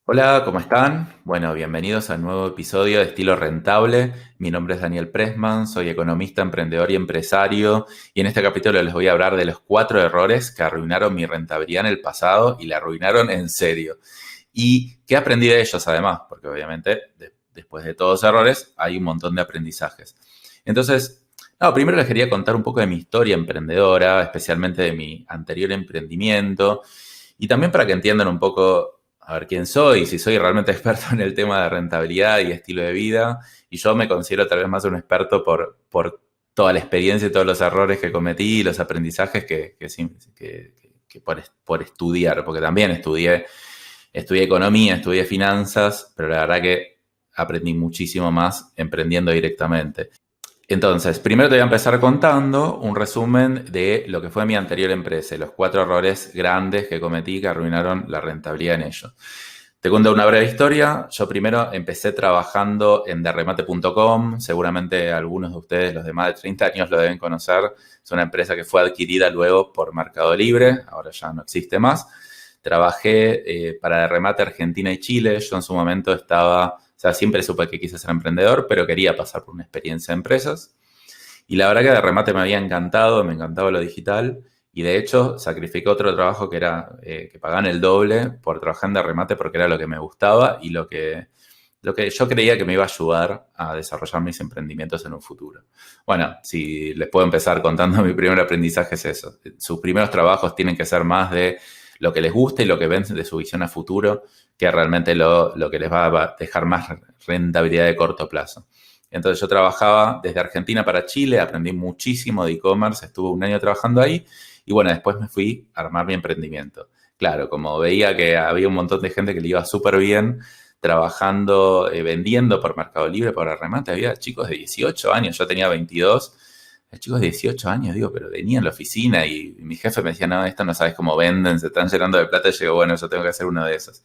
Hola, ¿cómo están? Bueno, bienvenidos a un nuevo episodio de Estilo Rentable. Mi nombre es Daniel Pressman, soy economista, emprendedor y empresario, y en este capítulo les voy a hablar de los 4 errores que arruinaron mi rentabilidad en el pasado y la arruinaron en serio. Y qué aprendí de ellos además, porque obviamente después de todos los errores hay un montón de aprendizajes. Entonces, no, primero les quería contar un poco de mi historia emprendedora, especialmente de mi anterior emprendimiento, y también para que entiendan un poco a ver quién soy, si soy realmente experto en el tema de rentabilidad y estilo de vida. Y yo me considero tal vez más un experto por toda la experiencia y todos los errores que cometí y los aprendizajes que por estudiar, porque también estudié economía, estudié finanzas, pero la verdad que aprendí muchísimo más emprendiendo directamente. Entonces, primero te voy a empezar contando un resumen de lo que fue mi anterior empresa, y los 4 errores grandes que cometí que arruinaron la rentabilidad en ello. Te cuento una breve historia. Yo primero empecé trabajando en derremate.com. Seguramente algunos de ustedes, los de más de 30 años, lo deben conocer. Es una empresa que fue adquirida luego por Mercado Libre. Ahora ya no existe más. Trabajé para Derremate Argentina y Chile. Yo en su momento estaba, o sea, siempre supe que quise ser emprendedor, pero quería pasar por una experiencia de empresas. Y la verdad que Derremate me había encantado, me encantaba lo digital. Y de hecho, sacrificé otro trabajo que era que pagaban el doble por trabajar en Derremate porque era lo que me gustaba y lo que yo creía que me iba a ayudar a desarrollar mis emprendimientos en un futuro. Bueno, si les puedo empezar contando mi primer aprendizaje es eso. Sus primeros trabajos tienen que ser más de lo que les gusta y lo que ven de su visión a futuro, que realmente lo que les va a dejar más rentabilidad de corto plazo. Entonces yo trabajaba desde Argentina para Chile, aprendí muchísimo de e-commerce, estuve un año trabajando ahí y bueno, después me fui a armar mi emprendimiento. Claro, como veía que había un montón de gente que le iba súper bien trabajando, vendiendo por Mercado Libre, por Remate, había chicos de 18 años, yo tenía 22, chicos de 18 años, digo, pero venía en la oficina y mi jefe me decía, no, esto no sabes cómo venden, se están llenando de plata, y yo digo, bueno, yo tengo que hacer uno de esos.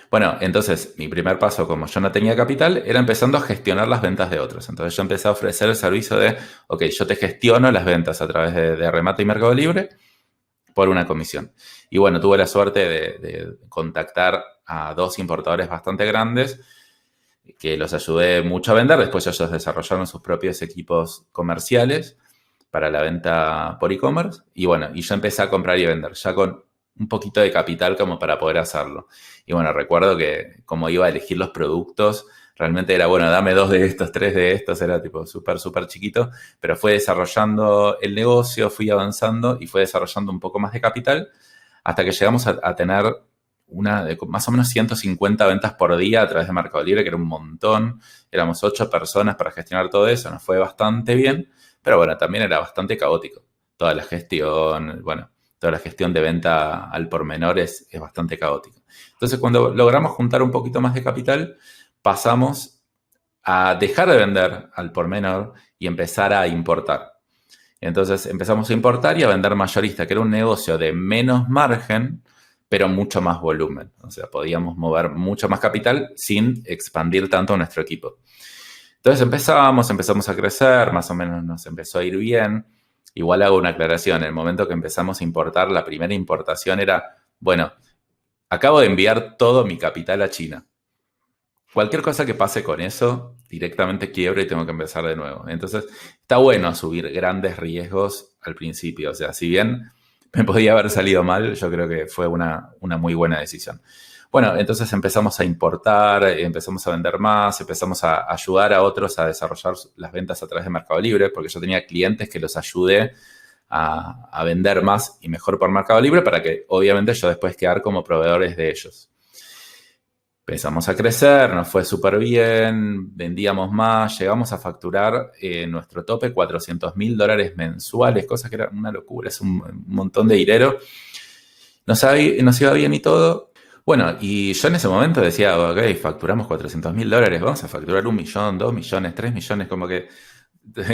Bueno, entonces mi primer paso, como yo no tenía capital, era empezando a gestionar las ventas de otros. Entonces yo empecé a ofrecer el servicio de, ok, yo te gestiono las ventas a través de Remate y Mercado Libre por una comisión. Y bueno, tuve la suerte de contactar a 2 importadores bastante grandes que los ayudé mucho a vender. Después ellos desarrollaron sus propios equipos comerciales para la venta por e-commerce. Y bueno, y yo empecé a comprar y vender, ya con un poquito de capital como para poder hacerlo. Y bueno, recuerdo que como iba a elegir los productos, realmente era, bueno, dame 2 de estos, 3 de estos, era tipo súper, súper chiquito, pero fue desarrollando el negocio, fui avanzando y fue desarrollando un poco más de capital hasta que llegamos a tener más o menos 150 ventas por día a través de Mercado Libre, que era un montón. Éramos 8 personas para gestionar todo eso, nos fue bastante bien, pero bueno, también era bastante caótico. Toda la gestión, bueno, toda la gestión de venta al por menor es bastante caótica. Entonces, cuando logramos juntar un poquito más de capital, pasamos a dejar de vender al por menor y empezar a importar. Entonces empezamos a importar y a vender mayorista, que era un negocio de menos margen, pero mucho más volumen. O sea, podíamos mover mucho más capital sin expandir tanto nuestro equipo. Entonces empezamos a crecer, más o menos nos empezó a ir bien. Igual hago una aclaración, en el momento que empezamos a importar, la primera importación era, bueno, acabo de enviar todo mi capital a China. Cualquier cosa que pase con eso, directamente quiebro y tengo que empezar de nuevo. Entonces, está bueno asumir grandes riesgos al principio. O sea, si bien me podía haber salido mal, yo creo que fue una muy buena decisión. Bueno, entonces empezamos a importar, empezamos a vender más, empezamos a ayudar a otros a desarrollar las ventas a través de Mercado Libre, porque yo tenía clientes que los ayudé a vender más y mejor por Mercado Libre para que obviamente yo después quedar como proveedores de ellos. Empezamos a crecer, nos fue súper bien, vendíamos más, llegamos a facturar nuestro tope $400.000 mensuales, cosa que era una locura, es un montón de dinero. Nos iba bien y todo. Bueno, y yo en ese momento decía, ok, facturamos $400.000, vamos a facturar 1 millón, 2 millones, 3 millones, como que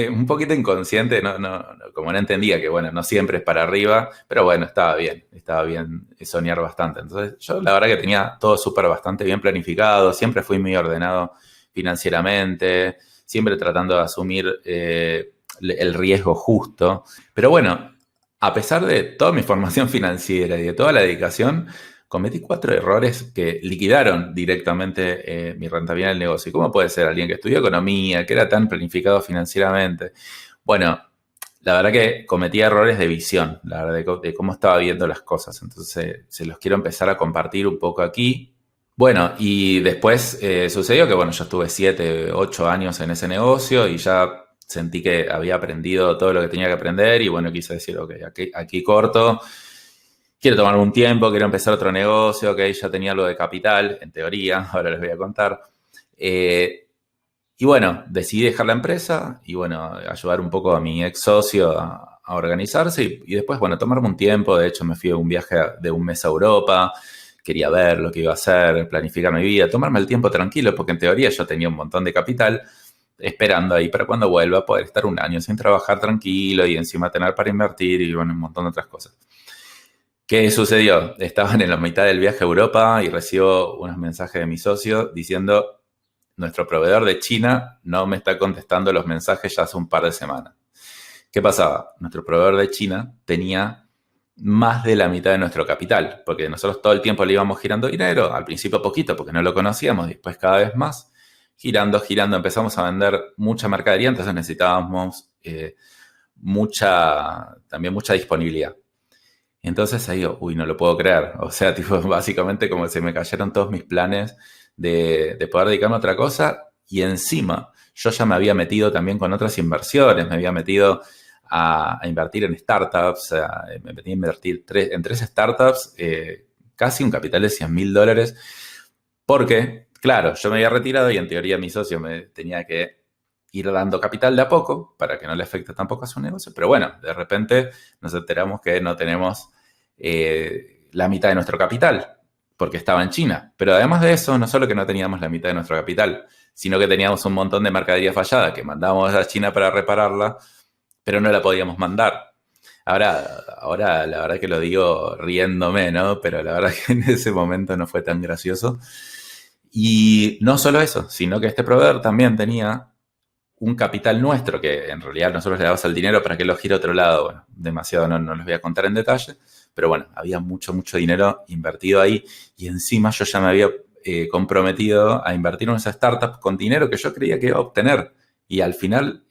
un poquito inconsciente, como no entendía que, bueno, no siempre es para arriba, pero bueno, estaba bien soñar bastante. Entonces, yo la verdad que tenía todo súper bastante bien planificado, siempre fui muy ordenado financieramente, siempre tratando de asumir el riesgo justo. Pero bueno, a pesar de toda mi formación financiera y de toda la dedicación, cometí 4 errores que liquidaron directamente mi rentabilidad en el negocio. ¿Y cómo puede ser alguien que estudió economía, que era tan planificado financieramente? Bueno, la verdad que cometí errores de visión, la verdad, de cómo estaba viendo las cosas. Entonces, se los quiero empezar a compartir un poco aquí. Bueno, y después sucedió que, bueno, yo estuve 7, 8 años en ese negocio y ya sentí que había aprendido todo lo que tenía que aprender y, bueno, quise decir, ok, aquí corto, quiero tomarme un tiempo, quiero empezar otro negocio, ok, ya tenía lo de capital, en teoría, ahora les voy a contar. Y bueno, decidí dejar la empresa y bueno, ayudar un poco a mi ex socio a organizarse y después, bueno, tomarme un tiempo. De hecho, me fui a un viaje de un mes a Europa, quería ver lo que iba a hacer, planificar mi vida, tomarme el tiempo tranquilo, porque en teoría yo tenía un montón de capital esperando ahí para cuando vuelva poder estar un año sin trabajar tranquilo y encima tener para invertir y bueno, un montón de otras cosas. ¿Qué sucedió? Estaban en la mitad del viaje a Europa y recibo unos mensajes de mi socio diciendo: nuestro proveedor de China no me está contestando los mensajes ya hace un par de semanas. ¿Qué pasaba? Nuestro proveedor de China tenía más de la mitad de nuestro capital, porque nosotros todo el tiempo le íbamos girando dinero, al principio poquito porque no lo conocíamos, después cada vez más, girando, empezamos a vender mucha mercadería, entonces necesitábamos también mucha disponibilidad. Entonces ahí digo, uy, no lo puedo creer. O sea, tipo, básicamente como se me cayeron todos mis planes de poder dedicarme a otra cosa. Y encima, yo ya me había metido también con otras inversiones. Me había metido a invertir en startups. Me metí a invertir en 3 startups, casi un capital de $100.000. Porque, claro, yo me había retirado y en teoría mi socio me tenía que ir dando capital de a poco para que no le afecte tampoco a su negocio. Pero bueno, de repente nos enteramos que no tenemos la mitad de nuestro capital porque estaba en China. Pero además de eso, no solo que no teníamos la mitad de nuestro capital, sino que teníamos un montón de mercadería fallada que mandábamos a China para repararla, pero no la podíamos mandar. Ahora la verdad que lo digo riéndome, ¿no? Pero la verdad que en ese momento no fue tan gracioso. Y no solo eso, sino que este proveedor también tenía un capital nuestro, que en realidad nosotros le dábamos el dinero para que lo gire a otro lado. Bueno, demasiado no les voy a contar en detalle, pero bueno, había mucho dinero invertido ahí y encima yo ya me había comprometido a invertir en esa startup con dinero que yo creía que iba a obtener y al final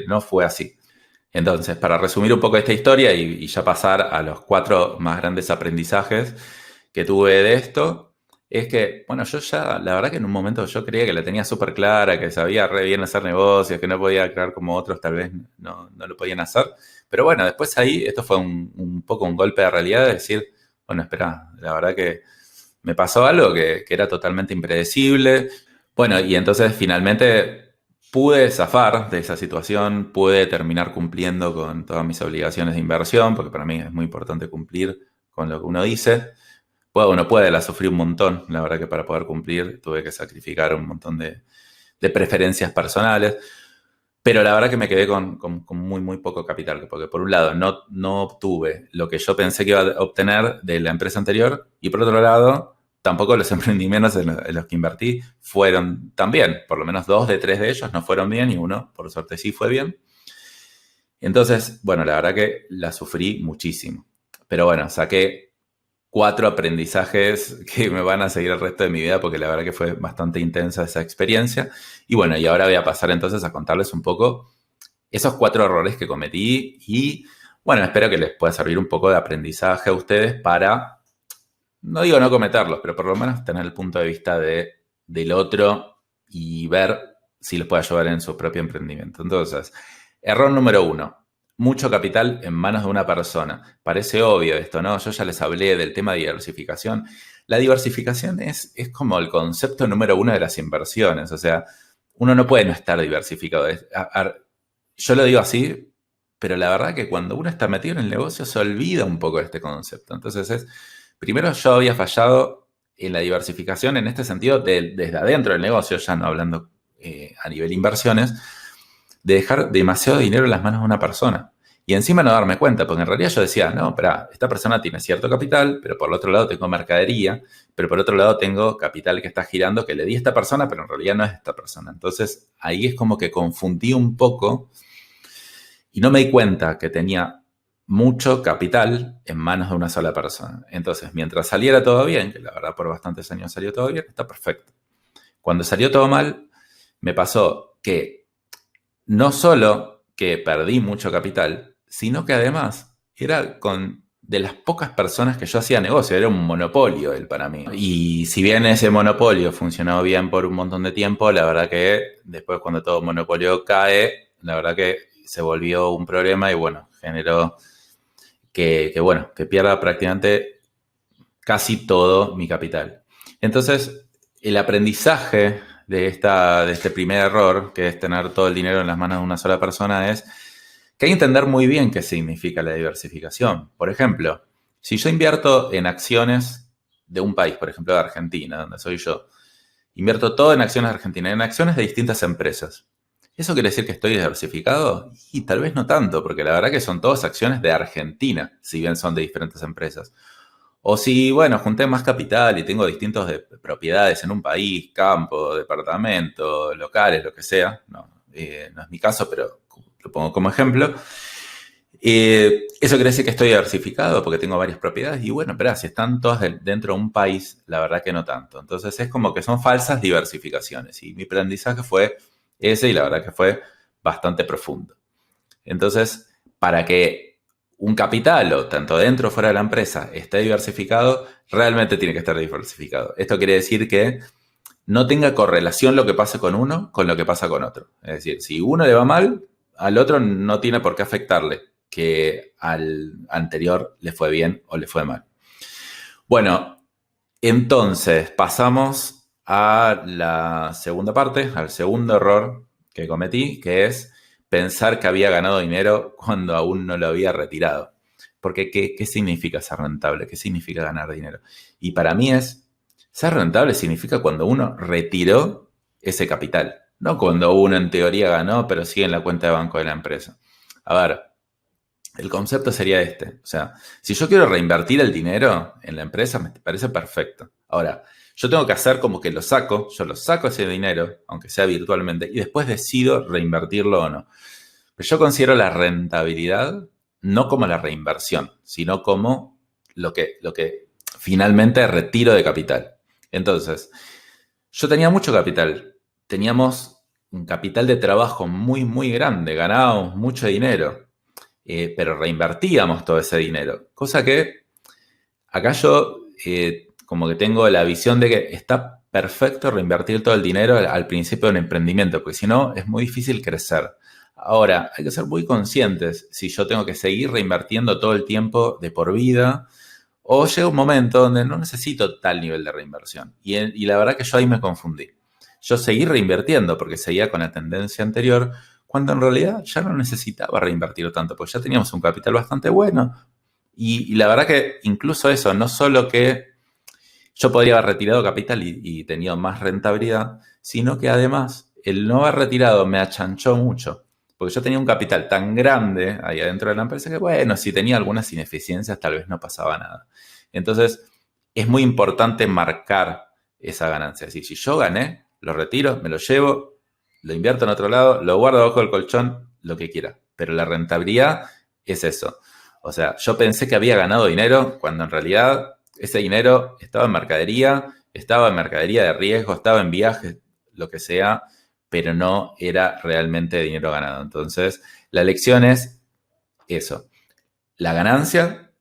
no fue así. Entonces, para resumir un poco esta historia y ya pasar a los 4 más grandes aprendizajes que tuve de esto, es que, bueno, yo ya, la verdad que en un momento yo creía que la tenía súper clara, que sabía re bien hacer negocios, que no podía crear como otros tal vez no lo podían hacer. Pero bueno, después ahí, esto fue un poco un golpe de realidad de decir, bueno, espera, la verdad que me pasó algo que era totalmente impredecible. Bueno, y entonces finalmente pude zafar de esa situación, pude terminar cumpliendo con todas mis obligaciones de inversión, porque para mí es muy importante cumplir con lo que uno dice. Uno puede, la sufrí un montón, la verdad que para poder cumplir tuve que sacrificar un montón de preferencias personales, pero la verdad que me quedé con muy poco capital, porque por un lado no obtuve lo que yo pensé que iba a obtener de la empresa anterior y por otro lado tampoco los emprendimientos en los que invertí fueron tan bien, por lo menos 2 de 3 de ellos no fueron bien y uno por suerte sí fue bien. Entonces, bueno, la verdad que la sufrí muchísimo, pero bueno, saqué 4 aprendizajes que me van a seguir el resto de mi vida porque la verdad que fue bastante intensa esa experiencia. Y bueno, y ahora voy a pasar entonces a contarles un poco esos 4 errores que cometí y bueno, espero que les pueda servir un poco de aprendizaje a ustedes para, no digo no cometerlos, pero por lo menos tener el punto de vista del otro y ver si les puede ayudar en su propio emprendimiento. Entonces, error número 1. Mucho capital en manos de una persona. Parece obvio esto, ¿no? Yo ya les hablé del tema de diversificación. La diversificación es como el concepto número 1 de las inversiones. O sea, uno no puede no estar diversificado. Yo lo digo así, pero la verdad que cuando uno está metido en el negocio se olvida un poco de este concepto. Entonces, primero yo había fallado en la diversificación en este sentido desde adentro del negocio, ya no hablando a nivel inversiones, de dejar demasiado dinero en las manos de una persona. Y encima no darme cuenta, porque en realidad yo decía, no, espera, esta persona tiene cierto capital, pero por el otro lado tengo mercadería, pero por otro lado tengo capital que está girando, que le di a esta persona, pero en realidad no es esta persona. Entonces ahí es como que confundí un poco y no me di cuenta que tenía mucho capital en manos de una sola persona. Entonces, mientras saliera todo bien, que la verdad por bastantes años salió todo bien, está perfecto. Cuando salió todo mal, me pasó que no solo que perdí mucho capital, sino que además era con de las pocas personas que yo hacía negocio, era un monopolio él para mí. Y si bien ese monopolio funcionó bien por un montón de tiempo, la verdad que después cuando todo monopolio cae, la verdad que se volvió un problema y bueno, generó que pierda prácticamente casi todo mi capital. Entonces, el aprendizaje de este primer error, que es tener todo el dinero en las manos de una sola persona, es que hay que entender muy bien qué significa la diversificación. Por ejemplo, si yo invierto en acciones de un país, por ejemplo de Argentina, donde soy yo, invierto todo en acciones de Argentina, en acciones de distintas empresas. ¿Eso quiere decir que estoy diversificado? Y tal vez no tanto, porque la verdad que son todas acciones de Argentina, si bien son de diferentes empresas. O si, bueno, junté más capital y tengo distintas propiedades en un país, campo, departamento, locales, lo que sea. No, no es mi caso, pero lo pongo como ejemplo. Eso quiere decir que estoy diversificado porque tengo varias propiedades. Y bueno, pero si están todas dentro de un país, la verdad que no tanto. Entonces es como que son falsas diversificaciones. Y mi aprendizaje fue ese y la verdad que fue bastante profundo. Entonces, para que un capital, o tanto dentro o fuera de la empresa, esté diversificado, realmente tiene que estar diversificado. Esto quiere decir que no tenga correlación lo que pase con uno con lo que pasa con otro. Es decir, si uno le va mal, al otro no tiene por qué afectarle que al anterior le fue bien o le fue mal. Bueno, entonces pasamos a la segunda parte, al segundo error que cometí, que es pensar que había ganado dinero cuando aún no lo había retirado. Porque ¿qué significa ser rentable? ¿Qué significa ganar dinero? Y para mí ser rentable significa cuando uno retiró ese capital, no cuando uno en teoría ganó, pero sigue en la cuenta de banco de la empresa. A ver, el concepto sería este. O sea, si yo quiero reinvertir el dinero en la empresa, me parece perfecto. Ahora, yo tengo que hacer como que yo lo saco ese dinero, aunque sea virtualmente, y después decido reinvertirlo o no. Pero yo considero la rentabilidad no como la reinversión, sino como lo que finalmente retiro de capital. Entonces, yo tenía mucho capital. Teníamos un capital de trabajo muy, muy grande. Ganábamos mucho dinero. Pero reinvertíamos todo ese dinero. Cosa que acá yo como que tengo la visión de que está perfecto reinvertir todo el dinero al principio de un emprendimiento, porque si no es muy difícil crecer. Ahora, hay que ser muy conscientes si yo tengo que seguir reinvirtiendo todo el tiempo de por vida o llega un momento donde no necesito tal nivel de reinversión. Y la verdad que yo ahí me confundí. Yo seguí reinvirtiendo porque seguía con la tendencia anterior, cuando en realidad ya no necesitaba reinvertir tanto, porque ya teníamos un capital bastante bueno. Y la verdad que incluso eso, no solo que yo podría haber retirado capital y tenido más rentabilidad, sino que además el no haber retirado me achanchó mucho. Porque yo tenía un capital tan grande ahí adentro de la empresa que, bueno, si tenía algunas ineficiencias tal vez no pasaba nada. Entonces, es muy importante marcar esa ganancia. Es decir, si yo gané, lo retiro, me lo llevo, lo invierto en otro lado, lo guardo bajo el colchón, lo que quiera. Pero la rentabilidad es eso. O sea, yo pensé que había ganado dinero cuando en realidad ese dinero estaba en mercadería de riesgo, estaba en viajes, lo que sea, pero no era realmente dinero ganado. Entonces, la lección es eso. La ganancia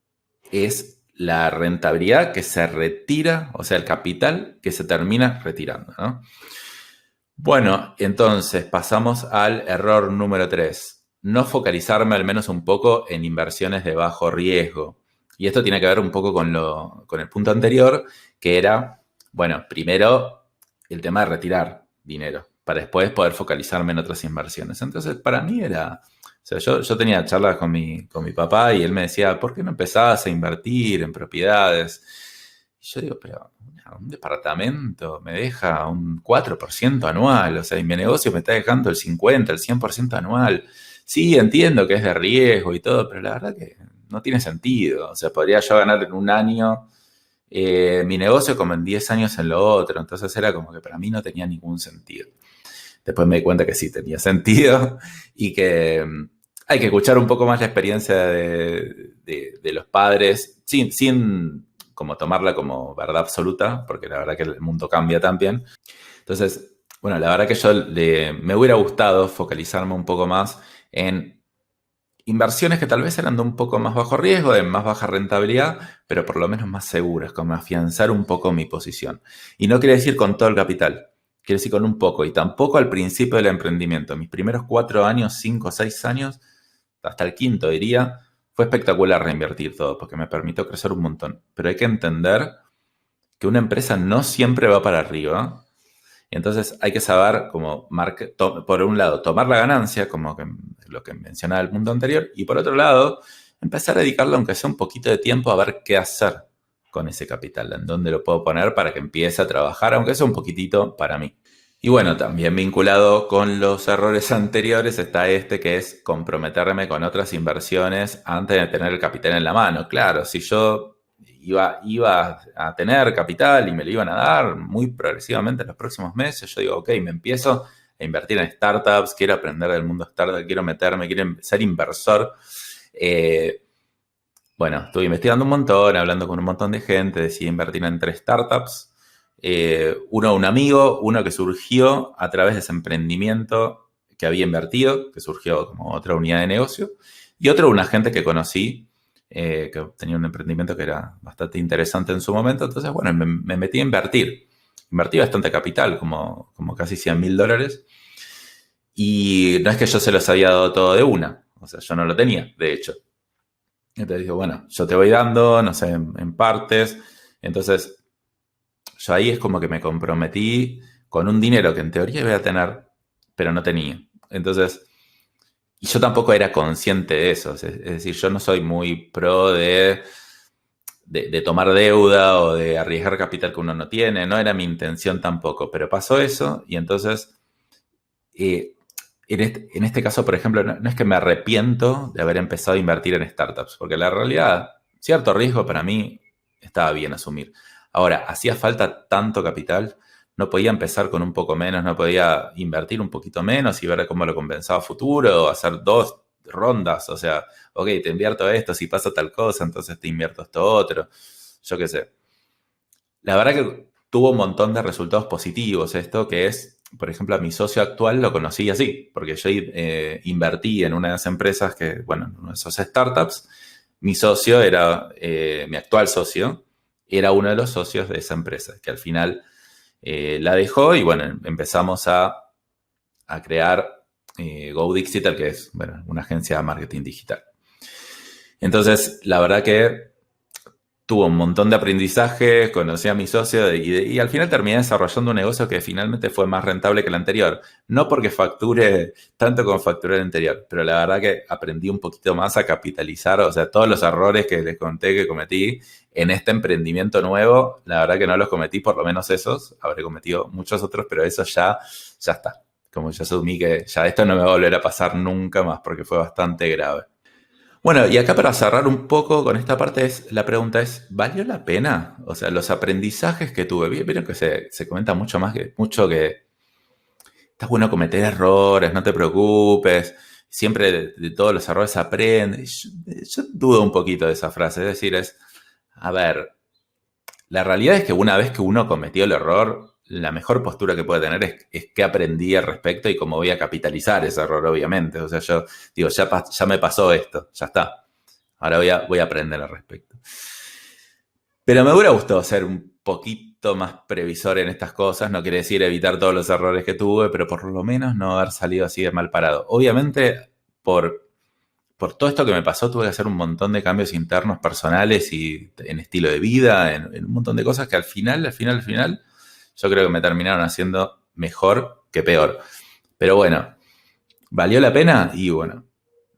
es la rentabilidad que se retira, o sea, el capital que se termina retirando, ¿no? Bueno, entonces pasamos al error número 3. No focalizarme al menos un poco en inversiones de bajo riesgo. Y esto tiene que ver un poco con el punto anterior, que era, bueno, primero el tema de retirar dinero, para después poder focalizarme en otras inversiones. Entonces, para mí era, o sea, yo tenía charlas con mi papá y él me decía, ¿por qué no empezabas a invertir en propiedades? Y yo digo, pero un departamento me deja un 4% anual, o sea, y mi negocio me está dejando el 50, el 100% anual. Sí, entiendo que es de riesgo y todo, pero la verdad que no tiene sentido. O sea, podría yo ganar en un año mi negocio como en 10 años en lo otro. Entonces era como que para mí no tenía ningún sentido. Después me di cuenta que sí tenía sentido y que hay que escuchar un poco más la experiencia de los padres, sin como tomarla como verdad absoluta, porque la verdad que el mundo cambia también. Entonces, bueno, la verdad que me hubiera gustado focalizarme un poco más en inversiones que tal vez eran de un poco más bajo riesgo, de más baja rentabilidad, pero por lo menos más seguras, como afianzar un poco mi posición. Y no quiere decir con todo el capital, quiere decir con un poco, y tampoco al principio del emprendimiento. Mis primeros 4 años, 5 o 6 años, hasta el quinto diría, fue espectacular reinvertir todo, porque me permitió crecer un montón. Pero hay que entender que una empresa no siempre va para arriba. Y entonces hay que saber, como por un lado, tomar la ganancia, como que lo que mencionaba el punto anterior, y por otro lado, empezar a dedicarle, aunque sea un poquito de tiempo, a ver qué hacer con ese capital, en dónde lo puedo poner para que empiece a trabajar, aunque sea un poquitito para mí. Y bueno, también vinculado con los errores anteriores está este que es comprometerme con otras inversiones antes de tener el capital en la mano. Claro, si yo iba a tener capital y me lo iban a dar muy progresivamente en los próximos meses, yo digo, ok, me empiezo a invertir en startups, quiero aprender del mundo startup, quiero meterme, quiero ser inversor. Eh, bueno, estuve investigando un montón, hablando con un montón de gente, decidí invertir en 3 startups. Uno, un amigo, uno que surgió a través de ese emprendimiento que había invertido, que surgió como otra unidad de negocio, y otro, una gente que conocí, que tenía un emprendimiento que era bastante interesante en su momento. Entonces, bueno, me metí a invertir. Invertí bastante capital, como casi $100.000. Y no es que yo se los había dado todo de una, o sea, yo no lo tenía, de hecho. Entonces digo, bueno, yo te voy dando, no sé, en partes. Entonces, yo ahí es como que me comprometí con un dinero que en teoría iba a tener, pero no tenía. Entonces, y yo tampoco era consciente de eso. Es decir, yo no soy muy pro de tomar deuda o de arriesgar capital que uno no tiene. No era mi intención tampoco, pero pasó eso y entonces, eh, en este caso, por ejemplo, no es que me arrepiento de haber empezado a invertir en startups, porque la realidad, cierto riesgo para mí estaba bien asumir. Ahora, hacía falta tanto capital, no podía empezar con un poco menos, no podía invertir un poquito menos y ver cómo lo compensaba a futuro, o hacer 2 rondas, o sea, ok, te invierto esto, si pasa tal cosa, entonces te invierto esto otro, yo qué sé. La verdad que tuvo un montón de resultados positivos esto, que es, por ejemplo, a mi socio actual lo conocí así, porque yo invertí en una de esas empresas que, bueno, en una de esas startups. Mi socio era, mi actual socio, era uno de los socios de esa empresa, que al final la dejó y bueno, empezamos a crear Go Digital, que es, bueno, una agencia de marketing digital. Entonces, la verdad que tuvo un montón de aprendizaje, conocí a mi socio y al final terminé desarrollando un negocio que finalmente fue más rentable que el anterior. No porque facture tanto como facturé el anterior, pero la verdad que aprendí un poquito más a capitalizar, o sea, todos los errores que les conté que cometí en este emprendimiento nuevo, la verdad que no los cometí, por lo menos esos, habré cometido muchos otros, pero eso ya está. Como ya asumí que ya esto no me va a volver a pasar nunca más porque fue bastante grave. Bueno, y acá para cerrar un poco con esta parte, la pregunta es, ¿valió la pena? O sea, los aprendizajes que tuve, vieron que se comenta mucho que está bueno cometer errores, no te preocupes, siempre de todos los errores se aprende. Y yo dudo un poquito de esa frase, es decir, a ver, la realidad es que una vez que uno cometió el error, la mejor postura que puede tener es qué aprendí al respecto y cómo voy a capitalizar ese error, obviamente. O sea, yo digo, ya me pasó esto, ya está. Ahora voy a aprender al respecto. Pero me hubiera gustado ser un poquito más previsor en estas cosas. No quiere decir evitar todos los errores que tuve, pero por lo menos no haber salido así de mal parado. Obviamente, por todo esto que me pasó, tuve que hacer un montón de cambios internos personales y en estilo de vida, en un montón de cosas que al final, yo creo que me terminaron haciendo mejor que peor. Pero bueno, ¿valió la pena? Y bueno,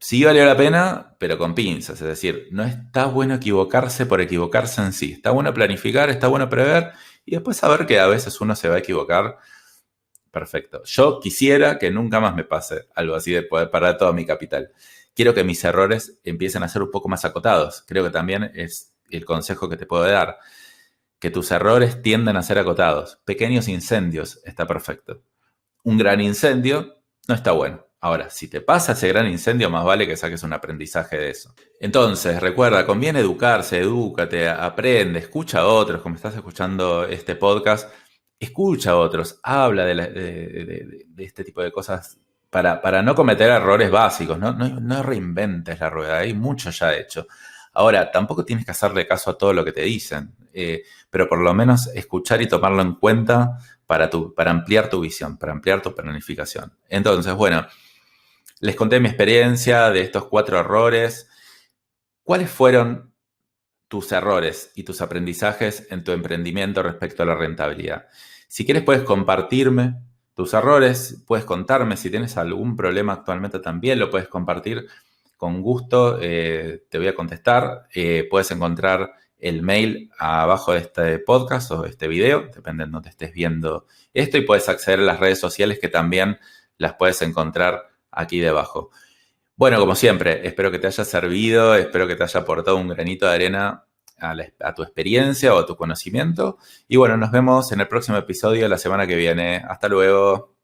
sí valió la pena, pero con pinzas. Es decir, no está bueno equivocarse por equivocarse en sí. Está bueno planificar, está bueno prever y después saber que a veces uno se va a equivocar. Perfecto. Yo quisiera que nunca más me pase algo así de poder parar todo mi capital. Quiero que mis errores empiecen a ser un poco más acotados. Creo que también es el consejo que te puedo dar. Que tus errores tienden a ser acotados. Pequeños incendios está perfecto. Un gran incendio no está bueno. Ahora, si te pasa ese gran incendio, más vale que saques un aprendizaje de eso. Entonces, recuerda, conviene educarse, edúcate, aprende, escucha a otros, como estás escuchando este podcast, escucha a otros, habla de este tipo de cosas para no cometer errores básicos, no reinventes la rueda, hay mucho ya hecho. Ahora, tampoco tienes que hacerle caso a todo lo que te dicen, pero por lo menos escuchar y tomarlo en cuenta para ampliar tu visión, para ampliar tu planificación. Entonces, bueno, les conté mi experiencia de estos 4 errores. ¿Cuáles fueron tus errores y tus aprendizajes en tu emprendimiento respecto a la rentabilidad? Si quieres puedes compartirme tus errores, puedes contarme si tienes algún problema actualmente también, lo puedes compartir con gusto, te voy a contestar. Puedes encontrar el mail abajo de este podcast o este video, depende de dónde estés viendo esto, y puedes acceder a las redes sociales que también las puedes encontrar aquí debajo. Bueno, como siempre, espero que te haya servido, espero que te haya aportado un granito de arena a tu experiencia o a tu conocimiento. Y bueno, nos vemos en el próximo episodio la semana que viene. Hasta luego.